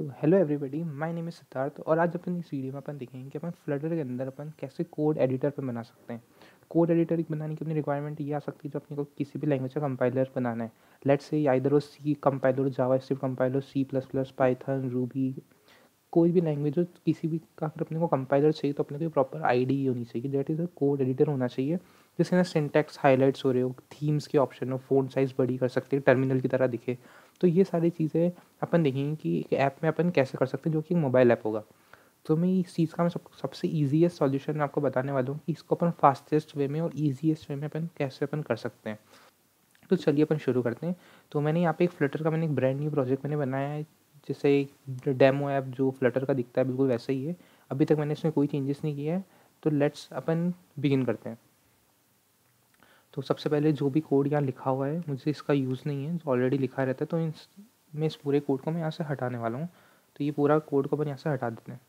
Hello everybody, my name is Siddharth और आज अपन इस वीडियो में अपन देखेंगे कि अपन फ्लटर के अंदर अपन कैसे कोड एडिटर पे बना सकते हैं। कोड एडिटर बनाने की अपनी रिक्वायरमेंट ये आ सकती है जो अपने को किसी भी लैंग्वेज का कंपाइलर बनाना है। लेट्स से आइदर वो C compiler, JavaScript compiler, C plus plus, Python, Ruby, कोई भी लैंग्वेज हो, किसी भी का अगर अपने को कंपाइलर चाहिए तो अपने को प्रॉपर आईडी होनी चाहिए, that is a code editor होना चाहिए जिसके अंदर सिंटैक्स हाईलाइट्स हो रहे हो, थीम्स के ऑप्शन हो, फ़ॉन्ट साइज़ बड़ी कर सकते हैं, टर्मिनल की तरह दिखे। तो ये सारी चीज़ें अपन देखेंगे कि एक ऐप में अपन कैसे कर सकते हैं जो कि एक मोबाइल ऐप होगा। तो मैं इस चीज़ का मैं सबसे ईज़ीएस्ट सॉल्यूशन मैं आपको बताने वाला हूँ कि इसको अपन फास्टेस्ट वे में और ईज़ीएस्ट वे में अपन कैसे अपन कर सकते हैं। तो चलिए अपन शुरू करते हैं। तो मैंने यहाँ पे एक फ्लटर का एक ब्रांड न्यू प्रोजेक्ट मैंने बनाया है, जैसे एक डेमो ऐप जो फ्लटर का दिखता है बिल्कुल वैसा ही है। अभी तक मैंने इसमें कोई चेंजेस नहीं किया है। तो लेट्स अपन बिगिन करते हैं। तो सबसे पहले जो भी कोड यहाँ लिखा हुआ है मुझे इसका यूज़ नहीं है, जो ऑलरेडी लिखा रहता है, तो मैं इस पूरे कोड को मैं यहाँ से हटाने वाला हूँ। तो ये पूरा कोड को अपन यहाँ से हटा देते हैं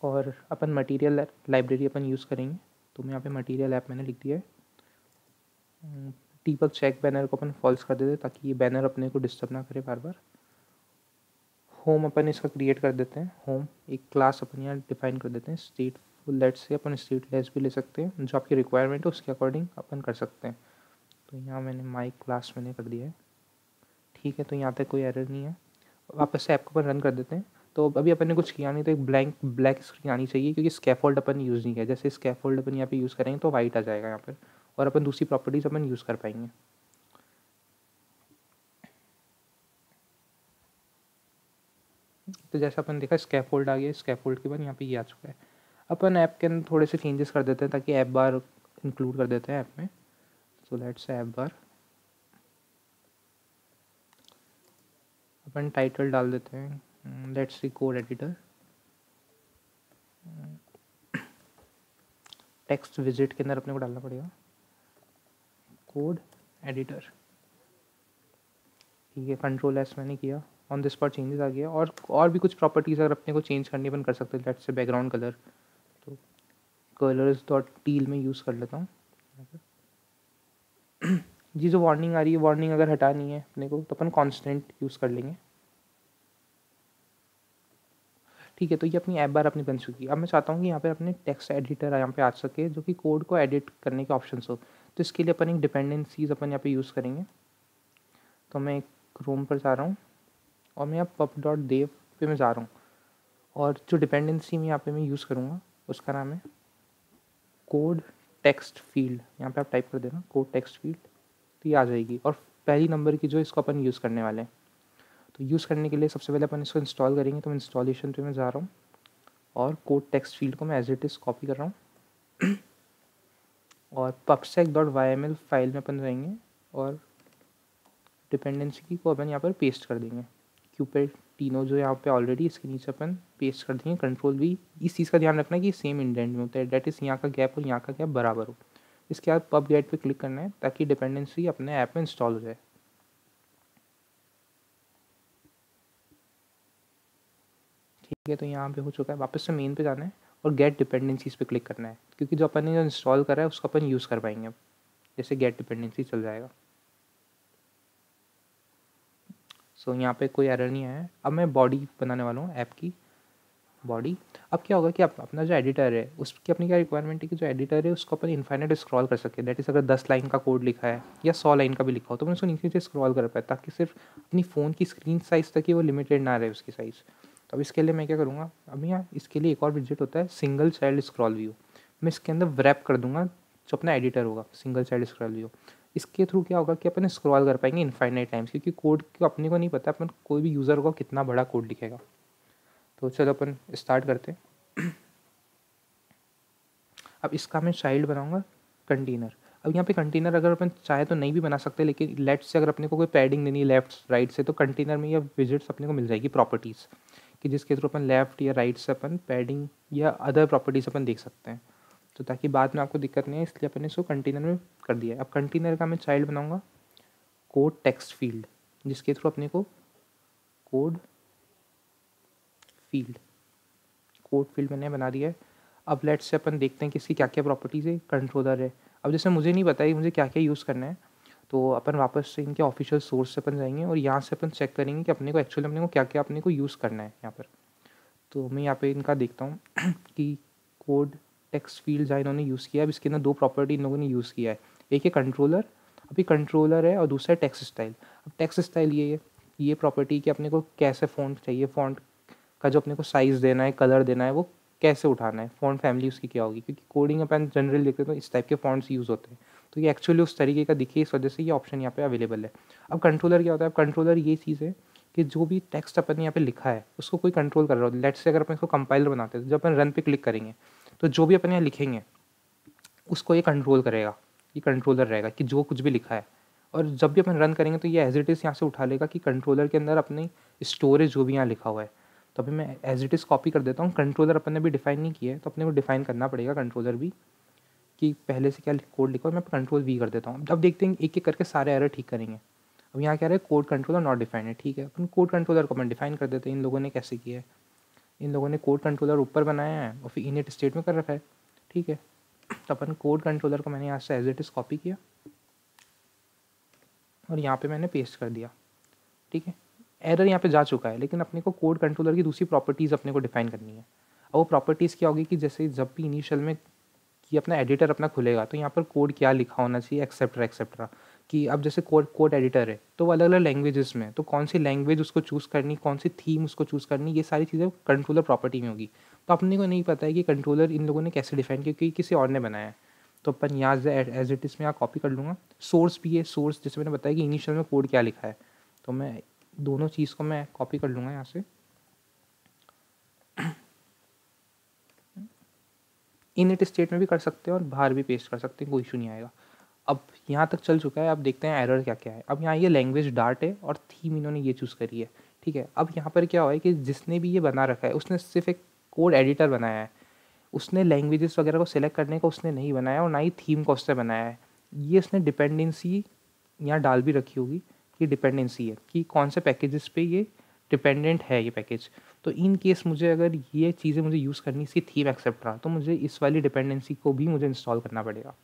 और अपन मटेरियल लाइब्रेरी अपन यूज़ करेंगे। तो मैं यहाँ पे मटेरियल ऐप मैंने लिख दिया है। डीबग चेक बैनर को अपन फॉल्स कर देते हैं ताकि ये बैनर अपने को डिस्टर्ब ना करे बार बार। होम अपन इसका क्रिएट कर देते हैं। होम एक क्लास अपन यहाँ डिफाइन कर देते हैं। स्टेटफुल लेट्स से अपन स्टेटलेस भी ले सकते हैं, जो आपकी रिक्वायरमेंट है उसके अकॉर्डिंग अपन कर सकते हैं। तो यहाँ मैंने माई क्लास मैंने कर दिया है। ठीक है, तो यहाँ पे कोई एरर नहीं है। वापस से ऐप को अपन रन कर देते हैं। तो अभी अपन ने कुछ किया नहीं, तो एक ब्लैक स्क्रीन आनी चाहिए क्योंकि स्कैफोल्ड अपन यूज़ नहीं किया। जैसे स्कैफोल्ड अपन यहाँ पे यूज़ करेंगे तो वाइट आ जाएगा यहाँ पर और अपन दूसरी प्रॉपर्टीज अपन यूज़ कर पाएंगे। तो जैसा अपन देखा स्कैफोल्ड आ गया, स्कैफोल्ड के बाद यहाँ पे ये आ चुका है। अपन ऐप के अंदर थोड़े से चेंजेस कर देते हैं ताकि ऐप बार इंक्लूड कर देते हैं ऐप में। सो लेट्स ऐप बार अपन टाइटल डाल देते हैं, let's say code editor. Text विजिट के अंदर अपने को डालना पड़ेगा कोड एडिटर। ठीक है, कंट्रोल एस मैंने किया, ऑन दिस स्पॉट चेंजेस आ गया। और भी कुछ प्रॉपर्टीज़ अगर अपने को चेंज करनी अपन कर सकते हैं। लेट्स से बैकग्राउंड कलर, तो कलर्स डॉट टील में यूज़ कर लेता हूँ। जी जो वार्निंग आ रही है, वार्निंग अगर हटानी है अपने को तो अपन कॉन्स्टेंट यूज़ कर लेंगे। ठीक है, तो ये अपनी ऐप बार अपनी बन चुकी है। अब मैं चाहता हूँ कि यहाँ पे अपने टेक्स्ट एडिटर यहाँ पे आ सके जो कि कोड को एडिट करने के ऑप्शन हो। तो इसके लिए अपन एक डिपेंडेंसीज अपन यहाँ पे यूज़ करेंगे। तो मैं क्रोम पर जा रहा हूँ और मैं यहाँ पब डॉट देव पे मैं जा रहा हूँ और जो डिपेंडेंसी में यहाँ पे मैं यूज़ करूँगा उसका नाम है कोड टेक्स्ट फील्ड। यहाँ पे आप टाइप कर देना कोड टेक्स्ट फील्ड, तो ये आ जाएगी। और पहली नंबर की जो इसको अपन यूज़ करने वाले हैं। तो यूज़ करने के लिए सबसे पहले अपन इसको इंस्टॉल करेंगे। तो मैं इंस्टॉलेशन पे मैं जा रहा हूँ और कोड टेक्स्ट फील्ड को मैं एज इट इज़ कॉपी कर रहा हूँ और pubsec.yml फाइल में अपन रहेंगे और डिपेंडेंसी को अपन यहाँ पर पेस्ट कर देंगे। क्यूपेटिनो जो यहाँ पे ऑलरेडी इसके नीचे अपन पेस्ट कर देंगे। कंट्रोल भी इस चीज़ का ध्यान रखना है कि सेम इंडेंट में होता है, डेट इज़ यहाँ का गैप और यहाँ का गैप बराबर हो। इसके बाद पब गेट पे क्लिक करना है ताकि डिपेंडेंसी अपने ऐप में इंस्टॉल हो जाए। ठीक है, तो यहाँ पे हो चुका है। वापस से मेन पे जाना है और गेट डिपेंडेंसीज पे क्लिक करना है क्योंकि जो अपन ने जो इंस्टॉल करा है उसको अपन यूज़ कर पाएंगे अब। जैसे गेट डिपेंडेंसी चल जाएगा। सो यहाँ पे कोई एरर नहीं आया है। अब मैं बॉडी बनाने वाला हूँ ऐप की बॉडी। अब क्या होगा कि अपना जो एडिटर है उसकी अपनी क्या रिक्वायरमेंट है कि जो एडिटर है उसको अपन इन्फाइनाइट स्क्रॉल कर सके। दैट इज़ अगर 10 लाइन का कोड लिखा है या 100 लाइन का भी लिखा हो तो मैं उसको नीचे नीचे स्क्रॉल कर पाए ताकि सिर्फ अपनी फ़ोन की स्क्रीन साइज़ तक ही वो लिमिटेड ना रहे उसकी साइज़। तो अब इसके लिए मैं क्या करूँगा, अब यहाँ इसके लिए एक और विजेट होता है सिंगल चाइल्ड स्क्रॉल व्यू। मैं इसके अंदर व्रैप कर दूंगा जो अपना एडिटर होगा सिंगल चाइल्ड स्क्रॉल व्यू। इसके थ्रू क्या होगा कि अपन स्क्रॉल कर पाएंगे इन्फाइनाइट टाइम्स, क्योंकि कोड को अपने को नहीं पता अपन कोई भी यूज़र होगा कितना बड़ा कोड लिखेगा। तो चलो अपन स्टार्ट करते हैं। अब इसका मैं चाइल्ड बनाऊंगा कंटेनर। अब यहाँ पे कंटेनर अगर अपन चाहे तो नहीं भी बना सकते, लेकिन लेफ्ट से अगर अपने को कोई पैडिंग देनी है लेफ्ट राइट से तो कंटेनर में ये विजिट्स अपने को मिल जाएगी प्रॉपर्टीज़ कि जिसके थ्रू अपन लेफ्ट या राइट से अपन पैडिंग या अदर प्रॉपर्टीज़ अपन देख सकते हैं। तो ताकि बाद में आपको दिक्कत नहीं है इसलिए अपन इसको कंटेनर में कर दिया है। अब कंटेनर का मैं चाइल्ड बनाऊँगा कोड टेक्स्ट फील्ड, जिसके थ्रू अपने को कोड फील्ड मैंने बना दिया है। अब लेट्स से अपन देखते हैं कि इसकी क्या क्या प्रॉपर्टीज़ है। कंट्रोलर है। अब जैसे मुझे नहीं पता है मुझे क्या क्या यूज़ करना है, तो अपन वापस से इनके ऑफिशियल सोर्स से अपन जाएंगे और यहाँ से अपन चेक करेंगे कि अपने को एक्चुअली अपने को क्या क्या अपने को यूज़ करना है यहाँ पर। तो मैं यहाँ पे इनका देखता हूँ कि कोड टेक्स्ट फील्ड जहाँ इन्होंने यूज़ किया है, अब इसके अंदर 2 प्रॉपर्टी इन लोगों ने यूज़ किया है। एक है कंट्रोलर, अभी कंट्रोलर है, और दूसरा है टेक्स्ट स्टाइल। अब टेक्स्ट स्टाइल ये प्रॉपर्टी कि अपने को कैसे फ़ॉन्ट चाहिए, फ़ॉन्ट का जो अपने को साइज़ देना है, कलर देना है, वो कैसे उठाना है, फ़ॉन्ट फैमिली उसकी क्या होगी, क्योंकि कोडिंग अपन जनरली लिखते हैं तो इस टाइप के फ़ॉन्ट्स यूज़ होते हैं। तो ये एक्चुअली उस तरीके का दिखे, इस वजह से ये ऑप्शन यहाँ पे अवेलेबल है। अब कंट्रोलर क्या होता है? अब कंट्रोलर ये चीज़ है कि जो भी टेक्स्ट अपन ने यहाँ पे लिखा है उसको कोई कंट्रोल कर रहा हो। लेट्स से अगर अपन इसको कंपाइलर बनाते हैं तो जब अपन रन पे क्लिक करेंगे तो जो भी अपन यहाँ लिखेंगे उसको ये कंट्रोल करेगा, ये कंट्रोलर रहेगा कि जो कुछ भी लिखा है। और जब भी अपन रन करेंगे तो ये एज इट इज़ यहाँ से उठा लेगा कि कंट्रोलर के अंदर अपनी स्टोरेज जो भी यहाँ लिखा हुआ है। तो अभी मैं एज इट इज़ कॉपी कर देता हूँ। कंट्रोलर अपन ने भी डिफाइन नहीं किया है तो अपने को डिफाइन करना पड़ेगा कंट्रोलर भी, कि पहले से क्या कोड लिखा है। मैं कंट्रोल वी कर देता हूँ। अब देखते हैं एक एक करके सारे एरर ठीक करेंगे। अब यहाँ क्या रहा है? कोड कंट्रोलर नॉट डिफाइंड है। ठीक है, अपन कोड कंट्रोलर को अपन डिफाइन कर देते हैं। इन लोगों ने कैसे किया है? इन लोगों ने कोड कंट्रोलर ऊपर बनाया है और फिर इनिट स्टेट में कर रखा है। ठीक है, तो अपन कोड कंट्रोलर को मैंने यहाँ से एज इट इज़ कॉपी किया और यहाँ पे मैंने पेस्ट कर दिया। ठीक है, एरर यहाँ पे जा चुका है, लेकिन अपने को कोड कंट्रोलर की दूसरी प्रॉपर्टीज़ अपने को डिफाइन करनी है। अब वो प्रॉपर्टीज़ क्या होगी कि जैसे जब भी इनिशियल में कि अपना एडिटर अपना खुलेगा तो यहाँ पर कोड क्या लिखा होना चाहिए, एक्सेट्रा एक्सेट्रा। कि अब जैसे कोड एडिटर है तो अलग अलग लैंग्वेजेस में, तो कौन सी लैंग्वेज उसको चूज़ करनी, कौन सी थीम उसको चूज़ करनी, ये सारी चीज़ें कंट्रोलर प्रॉपर्टी में होगी। तो अपने को नहीं पता है कि कंट्रोलर इन लोगों ने कैसे डिफाइन किया, क्योंकि किसी और ने बनाया है। तो अपन यहाँ से एज इट इज़ में यहाँ कॉपी कर लूँगा। सोर्स भी है, सोर्स जैसे मैंने बताया कि इनिशियल में कोड क्या लिखा है, तो मैं दोनों चीज़ को मैं कॉपी कर लूँगा यहाँ से। इनिट स्टेट में भी कर सकते हैं और बाहर भी पेस्ट कर सकते हैं, कोई इशू नहीं आएगा। अब यहाँ तक चल चुका है। अब देखते हैं एरर क्या क्या है। अब यहाँ ये लैंग्वेज डार्ट है और थीम इन्होंने ये चूज़ करी है। ठीक है, अब यहाँ पर क्या हुआ है कि जिसने भी ये बना रखा है उसने सिर्फ एक कोड एडिटर बनाया है, उसने लैंग्वेजेस वगैरह को सिलेक्ट करने का उसने नहीं बनाया और ना ही थीम को उसने बनाया है। ये उसने डिपेंडेंसी यहाँ डाल भी रखी होगी कि डिपेंडेंसी है कि कौन से पैकेजेस पे ये डिपेंडेंट है ये पैकेज। तो इन केस मुझे अगर ये चीज़ें मुझे यूज़ करनी सी थीम एक्सेट्रा, तो मुझे इस वाली डिपेंडेंसी को भी मुझे इंस्टॉल करना पड़ेगा।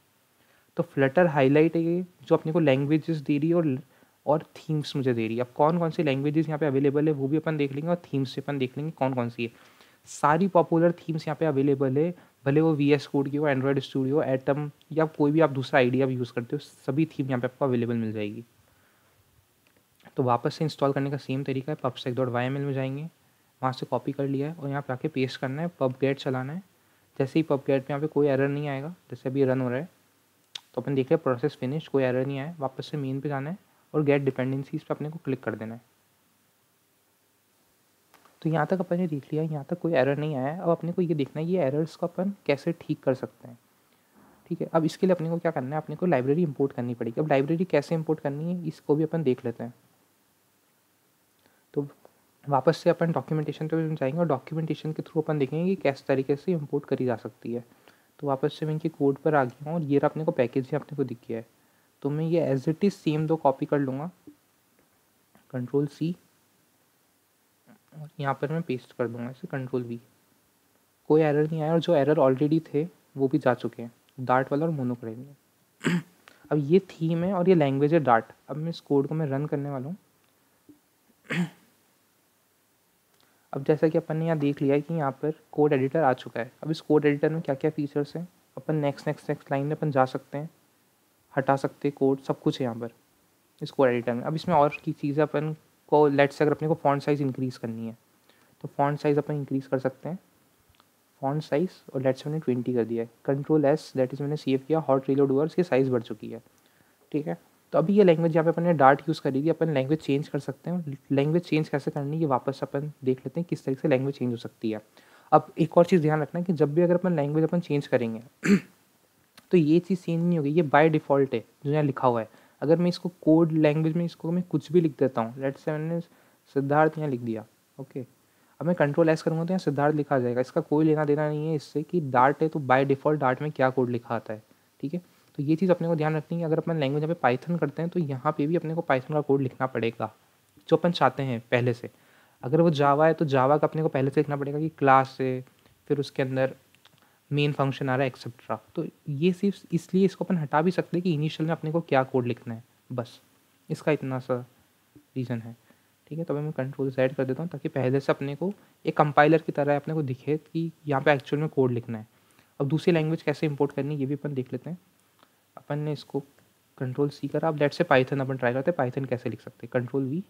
तो फ्लटर हाईलाइट है ये जो अपने को लैंग्वेजेस दे रही है और थीम्स मुझे दे रही है। अब कौन कौन सी लैंग्वेजेस यहाँ पे अवेलेबल है वो भी अपन देख लेंगे और थीम्स से अपन देख लेंगे कौन कौन सी है। सारी पॉपुलर थीम्स यहाँ पे अवेलेबल है, भले वो VS कोड की हो, एंड्रॉयड स्टूडियो, एटम या कोई भी आप दूसरा आइडिया भी यूज़ करते हो, सभी थीम यहाँ पे आपको अवेलेबल मिल जाएगी। तो वापस से इंस्टॉल करने का सेम तरीका है। pubsec.yml में जाएंगे, वहाँ से कॉपी कर लिया है और यहाँ पे आके पेस्ट करना है, pubget चलाना है। जैसे ही pubget में यहाँ पे कोई एरर नहीं आएगा, जैसे अभी रन हो रहा है तो अपन देख रहे हैं प्रोसेस फिनिश, कोई एरर नहीं आया। वापस से मेन पे जाना है और गेट डिपेंडेंसीज पे अपने को क्लिक कर देना है। तो यहाँ तक अपन ने देख लिया, यहाँ तक कोई एरर नहीं आया है। अब अपने को ये देखना है ये एरर्स को अपन कैसे ठीक कर सकते हैं। ठीक है, अब इसके लिए अपने को क्या करना है, अपने को लाइब्रेरी इंपोर्ट करनी पड़ेगी। अब लाइब्रेरी कैसे इंपोर्ट करनी है इसको भी अपन देख लेते हैं। तो वापस से अपन डॉक्यूमेंटेशन पे जाएंगे और डॉक्यूमेंटेशन के थ्रू अपन देखेंगे कि किस तरीके से इंपोर्ट करी जा सकती है। तो वापस से मैं इनके कोड पर आ गया हूँ और ये अपने को पैकेज ही अपने को दिख गया है। तो मैं ये as it is same 2 copy कर लूँगा, Ctrl+C, और यहाँ पर मैं पेस्ट कर दूँगा इसे Ctrl+V। कोई एरर नहीं आया और जो एरर ऑलरेडी थे वो भी जा चुके हैं, डार्ट वाला और मोनोक्रोम में। अब ये थीम है और ये लैंग्वेज है डार्ट। अब मैं इस कोड को मैं रन करने वाला हूँ। अब जैसा कि अपन ने यहाँ देख लिया है कि यहाँ पर कोड एडिटर आ चुका है। अब इस कोड एडिटर में क्या क्या फीचर्स हैं, अपन नेक्स्ट लाइन में अपन जा सकते हैं, हटा सकते हैं कोड, सब कुछ है यहाँ पर इस कोड एडिटर में। अब इसमें और की चीज़ें अपन को, लेट्स से अगर अपने को फॉन्ट साइज़ इंक्रीज़ करनी है तो फॉन्ट साइज़ अपन इंक्रीज़ कर सकते हैं, फॉन्ट साइज़, और लेट्स मैंने 20 कर दिया है। Ctrl+S, दैट इज़ मैंने सेव किया, हॉट रीलोड वर्ड्स, ये साइज़ बढ़ चुकी है। ठीक है, तो अभी ये लैंग्वेज यहाँ पे अपन ने डार्ट यूज़ करी थी, अपन लैंग्वेज चेंज कर सकते हैं। लैंग्वेज चेंज कैसे करनी है वापस अपन देख लेते हैं किस तरीके से लैंग्वेज चेंज हो सकती है। अब एक और चीज़ ध्यान रखना है कि जब भी अगर अपन लैंग्वेज अपन चेंज करेंगे तो ये चीज़ चेंज नहीं होगी, ये बाय डिफ़ॉल्ट है जो यहाँ लिखा हुआ है। अगर मैं इसको कोड लैंग्वेज में इसको मैं कुछ भी लिख देता हूँ, लेट्स से मैंने सिद्धार्थ यहाँ लिख दिया, ओके, अब मैं Ctrl+S करूँगा तो यहाँ सिद्धार्थ लिखा आ जाएगा। इसका कोई लेना देना नहीं है इससे कि डार्ट है तो बाय डिफ़ॉल्ट डार्ट में क्या कोड लिखा आता है। ठीक है, तो ये चीज़ अपने को ध्यान रखनी है। अगर अपन लैंग्वेज यहाँ पे पाइथन करते हैं तो यहाँ पे भी अपने को पाइथन का कोड लिखना पड़ेगा जो अपन चाहते हैं पहले से। अगर वो जावा है तो जावा का अपने को पहले से लिखना पड़ेगा कि क्लास है, फिर उसके अंदर मेन फंक्शन आ रहा है एक्सेट्रा। तो ये सिर्फ इसलिए इसको अपन हटा भी सकते हैं कि इनिशियल में अपने को क्या कोड लिखना है, बस इसका इतना सा रीज़न है, ठीक है। तो अभी मैं कंट्रोल Z कर देता हूँ ताकि पहले से अपने को एक कंपाइलर की तरह अपने को दिखे कि यहाँ पे एक्चुअल में कोड लिखना है। अब दूसरी लैंग्वेज कैसे इंपोर्ट करनी है ये भी अपन देख लेते हैं। अपन ने इसको कंट्रोल C करा, अब let's say Python upon try करते हैं, पाइथन कैसे लिख सकते हैं, कंट्रोल V।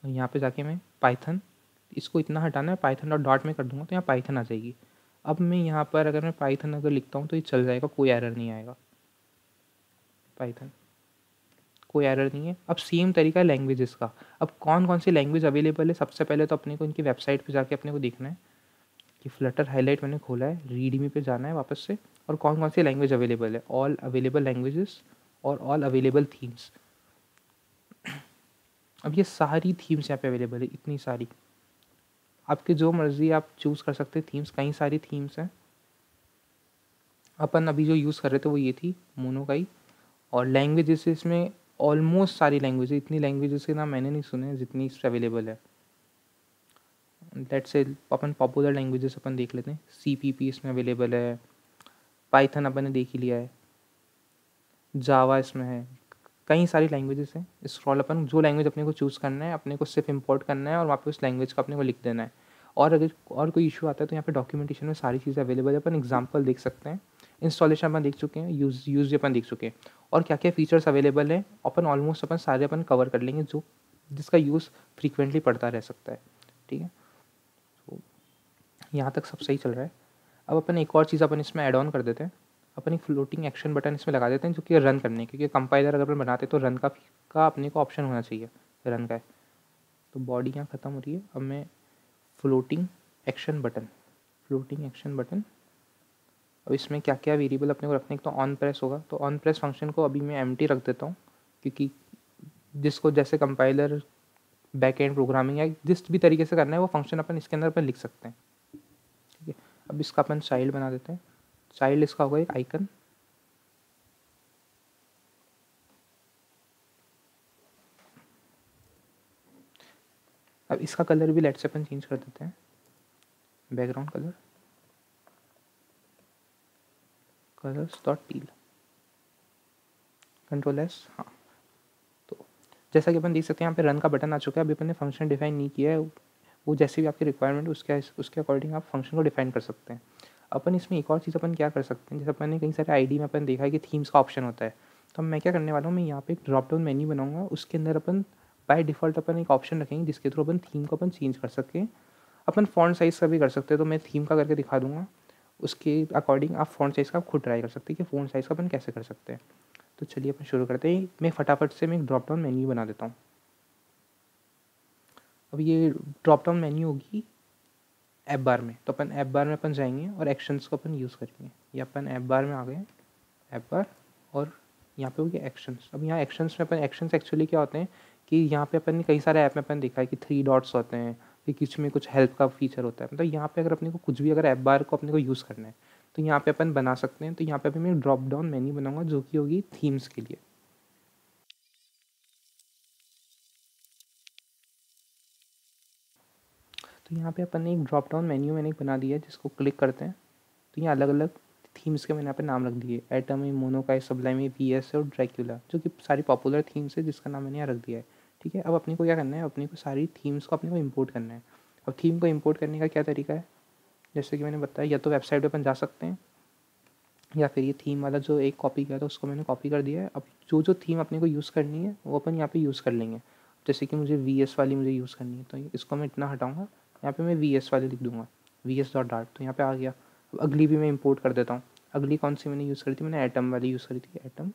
यहाँ पे जाके मैं पाइथन, इसको इतना हटाना है, पाइथन डॉट डॉट में कर दूंगा तो यहाँ पाइथन आ जाएगी। अब मैं यहाँ पर अगर मैं पाइथन अगर लिखता हूँ तो ये चल जाएगा, कोई एरर नहीं आएगा, पाइथन कोई एरर नहीं है। अब सेम तरीका है लैंग्वेजेस का। अब कौन कौन सी लैंग्वेज अवेलेबल है, सबसे पहले तो अपने को इनकी वेबसाइट पे जाके अपने को देखना है कि फ्लटर हाईलाइट मैंने खोला है, रीडमी पे जाना है वापस से, और कौन कौन सी लैंग्वेज अवेलेबल है, ऑल अवेलेबल लैंग्वेजेस और ऑल अवेलेबल थीम्स। अब ये सारी थीम्स यहाँ पे अवेलेबल है, इतनी सारी, आपके जो मर्जी आप चूज़ कर सकते हैं थीम्स, कई सारी थीम्स हैं। अपन अभी जो यूज़ कर रहे थे वो ये थी मोनोकाई। और लैंग्वेजेस इसमें ऑलमोस्ट सारी लैंग्वेज है, इतनी लैंग्वेजेस के नाम मैंने नहीं सुने जितनी इस पर अवेलेबल है। Let's say upon popular languages अपन देख लेते हैं। CPP इसमें अवेलेबल है, पाइथन अपन ने देख ही लिया है, जावा इसमें है, कई सारी लैंग्वेजेस हैं। स्क्रॉल अपन जो लैंग्वेज अपने को चूज़ करना है, अपने को सिर्फ इंपोर्ट करना है और वहाँ पे उस लैंग्वेज का अपने को लिख देना है। और अगर और कोई इशू आता है तो यहाँ पे डॉक्यूमेंटेशन में सारी चीज़ें अवेलेबल है, अपन एग्जांपल देख सकते हैं। इंस्टॉलेशन अपन देख चुके हैं, यूज़ अपन देख चुके हैं, और क्या क्या फीचर्स अवेलेबल हैं अपन ऑलमोस्ट अपन सारे अपन कवर कर लेंगे, जो जिसका यूज़ फ्रीक्वेंटली पड़ता रह सकता है, ठीक है। तो यहाँ तक सब सही चल रहा है। अब अपन एक और चीज़ अपन इसमें ऐड ऑन कर देते हैं, अपन एक फ्लोटिंग एक्शन बटन इसमें लगा देते हैं जो कि रन करने, क्योंकि कंपाइलर अगर अपन बनाते तो रन का अपने को ऑप्शन होना चाहिए, रन का है। तो बॉडी यहाँ ख़त्म हो रही है, अब मैं फ्लोटिंग एक्शन बटन, अब इसमें क्या क्या वेरिएबल अपने को रखने, तो ऑन प्रेस होगा, तो ऑन प्रेस फंक्शन को अभी मैं एम्प्टी रख देता हूँ, क्योंकि जिसको जैसे कंपाइलर बैक एंड प्रोग्रामिंग या जिस भी तरीके से करना है वो फंक्शन अपन इसके अंदर अपन लिख सकते हैं, ठीक है। अब इसका अपन चाइल्ड बना देते हैं, चाइल्ड इसका होगा एक आइकन, अब इसका कलर भी लेट से अपन चेंज कर देते हैं, background colours dot teal, control S. हाँ, तो जैसा कि अपन देख सकते हैं यहाँ पे रन का बटन आ चुका है। अभी अपन ने फंक्शन डिफाइन नहीं किया है, वो जैसे भी आपकी रिक्वायरमेंट उसके अकॉर्डिंग आप फंक्शन को डिफाइन कर सकते हैं। अपन इसमें एक और चीज़ अपन क्या कर सकते हैं, जैसे अपन ने कई सारे आईडी में अपन देखा है कि थीम्स का ऑप्शन होता है, तो मैं क्या करने वाला हूँ, मैं यहाँ पे एक ड्रॉप डाउन मेन्यू बनाऊंगा, उसके अंदर अपन बाय डिफ़ॉल्ट अपन एक ऑप्शन रखेंगे जिसके थ्रू अपन थीम को अपन चेंज कर सकें। अपन फ़ॉन्ट साइज़ का भी कर सकते हैं, तो मैं थीम का करके दिखा दूंगा, उसके अकॉर्डिंग आप फ़ॉन्ट साइज़ का खुद ट्राई कर सकते हैं कि फ़ॉन्ट साइज़ का अपन कैसे कर सकते हैं। तो चलिए अपन शुरू करते हैं। मैं फटाफट से मैं एक ड्रॉप डाउन मेन्यू बना देता हूँ। अब ये ड्रॉप डाउन मेन्यू होगी ऐप बार में, तो अपन ऐप बार में अपन जाएंगे और एक्शंस को अपन यूज़ करेंगे। ये अपन ऐप बार में आ गए, ऐप बार, और यहाँ पे हो गया एक्शंस। अब यहाँ एक्शंस में अपन, एक्शंस एक्चुअली क्या होते हैं कि यहाँ पे अपन ने कई सारे ऐप में अपन देखा है कि 3 डॉट्स होते हैं, कि किसी में कुछ हेल्प का फीचर होता है, मतलब यहाँ पे अगर अपने को कुछ भी अगर ऐप बार को अपने को यूज़ करना है तो यहाँ पे अपन बना सकते हैं। तो यहाँ पे अभी मैं ड्रॉप डाउन मेन्यू बनाऊंगा जो कि होगी थीम्स के लिए। तो यहाँ पे अपन ने एक ड्रॉप डाउन मेन्यू मैंने एक बना दिया है, जिसको क्लिक करते हैं तो यहाँ अलग अलग थीम्स के मैंने यहाँ पे नाम रख दिए, एटम है, मोनोकाई, सब्लाइम है, VS है और ड्रैक्युला, जो कि सारी पॉपुलर थीम्स है जिसका नाम मैंने यहाँ रख दिया है, ठीक है। अब अपने को क्या करना है, अपने को सारी थीम्स को अपने को इम्पोर्ट करना है। अब थीम को इम्पोर्ट करने का क्या तरीका है, जैसे कि मैंने बताया, या तो वेबसाइट पर अपन जा सकते हैं, या फिर ये थीम वाला जो एक कॉपी किया था उसको मैंने कॉपी कर दिया है। अब जो जो थीम अपने को यूज़ करनी है वो अपन यहाँ पे यूज़ कर लेंगे। जैसे कि मुझे VS वाली मुझे यूज़ करनी है, तो इसको मैं इतना हटाऊँगा, यहाँ पे मैं VS वाली लिख दूँगा, VS डॉट डार्ट, तो यहाँ पे आ गया। अब अगली भी मैं इंपोर्ट कर देता हूँ। अगली कौन सी मैंने यूज़ करी थी, मैंने एटम वाली यूज़ करी थी, एटम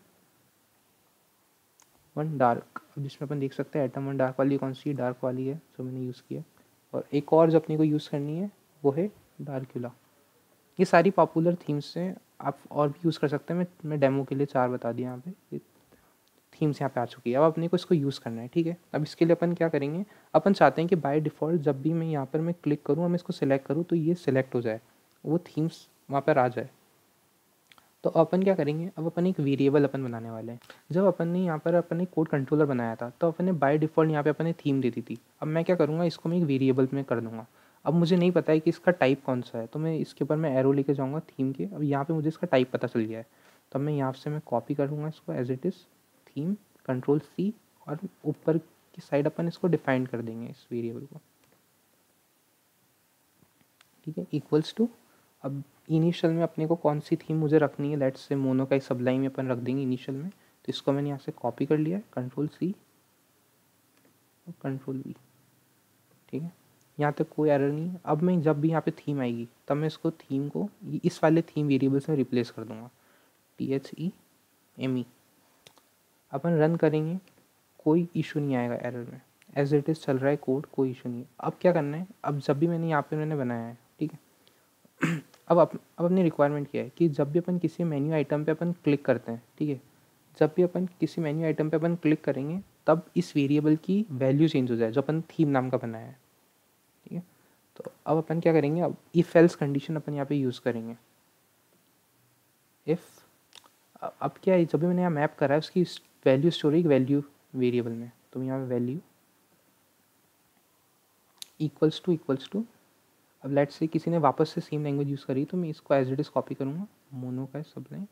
1 डार्क। अब जिसमें अपन देख सकते हैं एटम 1 डार्क वाली कौन सी डार्क वाली है जो मैंने यूज़ किया, और एक और जो अपने को यूज़ करनी है वो है डार्क्यूला। ये सारी पॉपुलर थीम्स हैं, आप और भी यूज़ कर सकते हैं। मैं डेमो के लिए 4 बता दिया, यहाँ पे थीम्स यहाँ पे आ चुकी है। अब अपने को इसको यूज़ करना है, ठीक है। अब इसके लिए अपन क्या करेंगे, अपन चाहते हैं कि बाय डिफ़ॉल्ट जब भी मैं यहाँ पर मैं क्लिक करूँ और मैं इसको सिलेक्ट करूँ तो ये सिलेक्ट हो जाए, वो थीम्स वहाँ पर आ जाए। तो अपन क्या करेंगे, अब अपन एक वेरिएबल अपन बनाने वाले हैं। जब अपन ने यहाँ पर अपन ने कोड कंट्रोलर बनाया था तो अपन ने बाय डिफ़ॉल्ट यहाँ पे अपन ने थीम दे दी थी। अब मैं क्या करूँगा, इसको मैं एक वेरिएबल में कर दूँगा। अब मुझे नहीं पता है कि इसका टाइप कौन सा है, तो मैं इसके ऊपर मैं एरो लेके जाऊँगा थीम के। अब यहाँ पे मुझे इसका टाइप पता चल गया है, तो अब मैं यहाँ से मैं कॉपी करूँगा इसको as it is theme, Ctrl+C, और ऊपर की साइड अपन इसको डिफाइन कर देंगे इस वेरिएबल को, ठीक है, इक्वल्स टू। अब इनिशियल में अपने को कौन सी थीम मुझे रखनी है, लेट्स से मोनो का सबलाइन अपन रख देंगे इनिशियल में। तो इसको मैंने यहाँ से कॉपी कर लिया है, Ctrl+C और Ctrl+V, ठीक है। यहाँ तक कोई एरर नहीं है। अब मैं जब भी यहाँ पे थीम आएगी तब मैं इसको थीम को इस वाले थीम वेरिएबल से रिप्लेस कर दूंगा, THEME। अपन रन करेंगे, कोई इशू नहीं आएगा एरर में, एज इट इज़ चल रहा है कोड, कोई इशू नहीं है। अब क्या करना है, अब जब भी मैंने बनाया है, ठीक है, अब अपनी रिक्वायरमेंट क्या है कि जब भी अपन किसी मेन्यू आइटम पे अपन क्लिक करते हैं, ठीक है, जब भी अपन किसी मेन्यू आइटम पे अपन क्लिक करेंगे तब इस वेरिएबल की वैल्यू चेंज हो जाए जो अपन थीम नाम का बनाया है, ठीक है। तो अब अपन क्या करेंगे, अब इफ एल्स कंडीशन अपन यहाँ पे यूज़ करेंगे। इफ़, अब क्या है, जब भी मैंने यहाँ मैप करा है उसकी वैल्यू स्टोर एक वैल्यू वेरिएबल में, तो यहाँ पे वैल्यू इक्वल्स टू। अब लेट्स से किसी ने वापस से सेम लैंग्वेज यूज़ करी तो मैं इसको एज इट इज़ कॉपी करूँगा, मोनो का सबलाइन,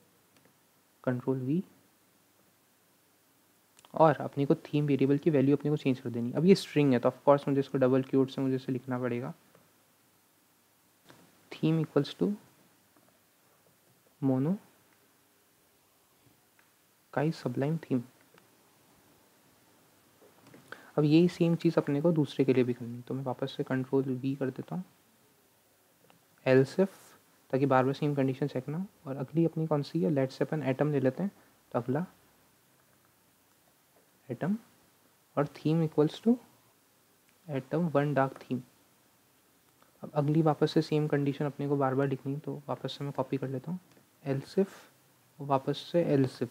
Ctrl+V, और अपने को थीम वेरिएबल की वैल्यू अपने को चेंज कर देनी। अब ये स्ट्रिंग है तो ऑफकोर्स मुझे इसको डबल क्यूट से मुझे इसे लिखना पड़ेगा, थीम इक्वल्स टू मोनो का सबलाइन थीम। अब यही सेम चीज़ अपने को दूसरे के लिए भी करनी, तो मैं वापस से Ctrl+V कर देता हूँ, एल्स इफ, ताकि बार बार सेम कंडीशन चेक ना। और अगली अपनी कौन सी है, लेट्स से अपन एटम ले लेते हैं, तो अगला एटम और theme equals to Atom 1 dark theme. अब अगली वापस से सेम कंडीशन अपने को बार बार लिखनी, तो वापस से मैं कॉपी कर लेता हूँ, एल्स इफ, वापस से एल्स इफ।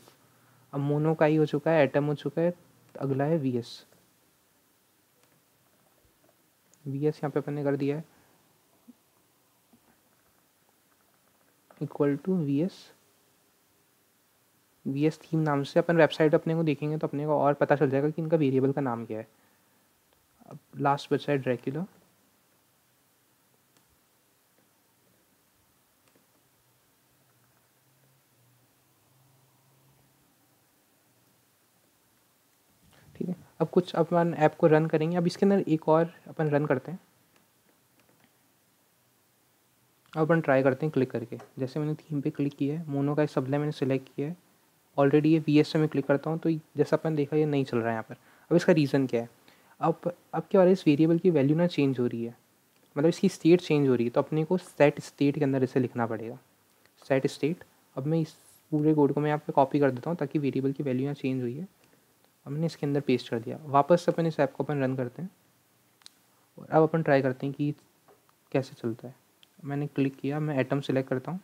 अब मोनो का ही हो चुका है, एटम हो चुका है, तो अगला है VS यहाँ पे अपन ने कर दिया है, इक्वल टू VS थीम नाम से। अपन वेबसाइट अपने को देखेंगे तो अपने को और पता चल जाएगा कि इनका वेरिएबल का नाम क्या है। अब लास्ट बचा है ड्रैकुला, ठीक है। अब कुछ अपन ऐप को रन करेंगे, अब इसके अंदर एक और अपन रन करते हैं, अब अपन ट्राई करते हैं क्लिक करके। जैसे मैंने थीम पे क्लिक किया है, मोनो का सबलाइन मैंने सेलेक्ट किया है, ऑलरेडी ये VS से मैं क्लिक करता हूँ तो जैसा अपन देखा ये नहीं चल रहा है यहाँ पर। अब इसका रीज़न क्या है, अब क्या हो रहा है, इस वेरिएबल की वैल्यू ना चेंज हो रही है, मतलब इसकी स्टेट चेंज हो रही है, तो अपने को सेट स्टेट के अंदर इसे लिखना पड़ेगा, सेट स्टेट। अब मैं इस पूरे कोड को मैं यहाँ पे कॉपी कर देता हूँ ताकि वेरिएबल की वैल्यू यहाँ चेंज हुई है। अब मैंने इसके अंदर पेस्ट कर दिया, वापस से अपन इस ऐप को अपन रन करते हैं और अब अपन ट्राई करते हैं कि कैसे चलता है। मैंने क्लिक किया, मैं एटम सेलेक्ट करता हूँ,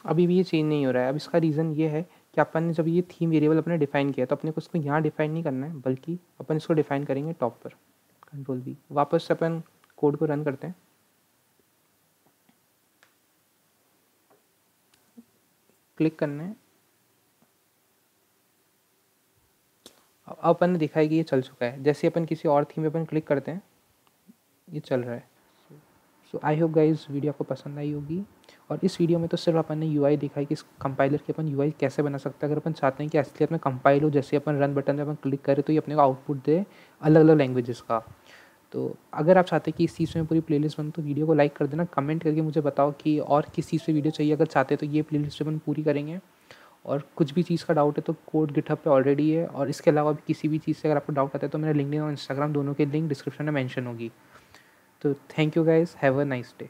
अभी भी ये चेंज नहीं हो रहा है। अब इसका रीज़न ये है कि अपन ने जब ये थीम वेरिएबल अपने डिफाइन किया तो अपने को इसको यहाँ डिफाइन नहीं करना है, बल्कि अपन इसको डिफाइन करेंगे टॉप पर, Ctrl+V। वापस से अपन कोड को रन करते हैं, क्लिक करना है। अब अपन ने देखा है कि ये चल चुका है, जैसे अपन किसी और थीम पे अपन क्लिक करते हैं ये चल रहा है। सो आई होप गाइस वीडियो आपको पसंद आई होगी। और इस वीडियो में तो सिर्फ अपन ने UI दिखा है कि इस कंपाइलर की अपन UI कैसे बना सकते हैं। अगर अपन चाहते हैं कि असलियत में कंपाइल हो, जैसे अपन रन बटन पे अपन क्लिक करें तो ये अपने को आउटपुट दे अलग अलग लैंग्वेजेस का। तो अगर आप चाहते हैं कि इस चीज़ में पूरी प्लेलिस्ट बन, तो वीडियो को लाइक कर देना, कमेंट करके मुझे बताओ कि और किस चीज़ पे वीडियो चाहिए। अगर चाहते हैं तो ये प्लेलिस्ट अपन पूरी करेंगे। और कुछ भी चीज़ का डाउट है तो कोड गिटहब पे ऑलरेडी है, और इसके अलावा भी किसी भी चीज़ से अगर आपको डाउट आता है तो मेरा लिंक्डइन और इंस्टाग्राम दोनों के लिंक डिस्क्रिप्शन में मेंशन होगी। तो thank you guys, have a nice day.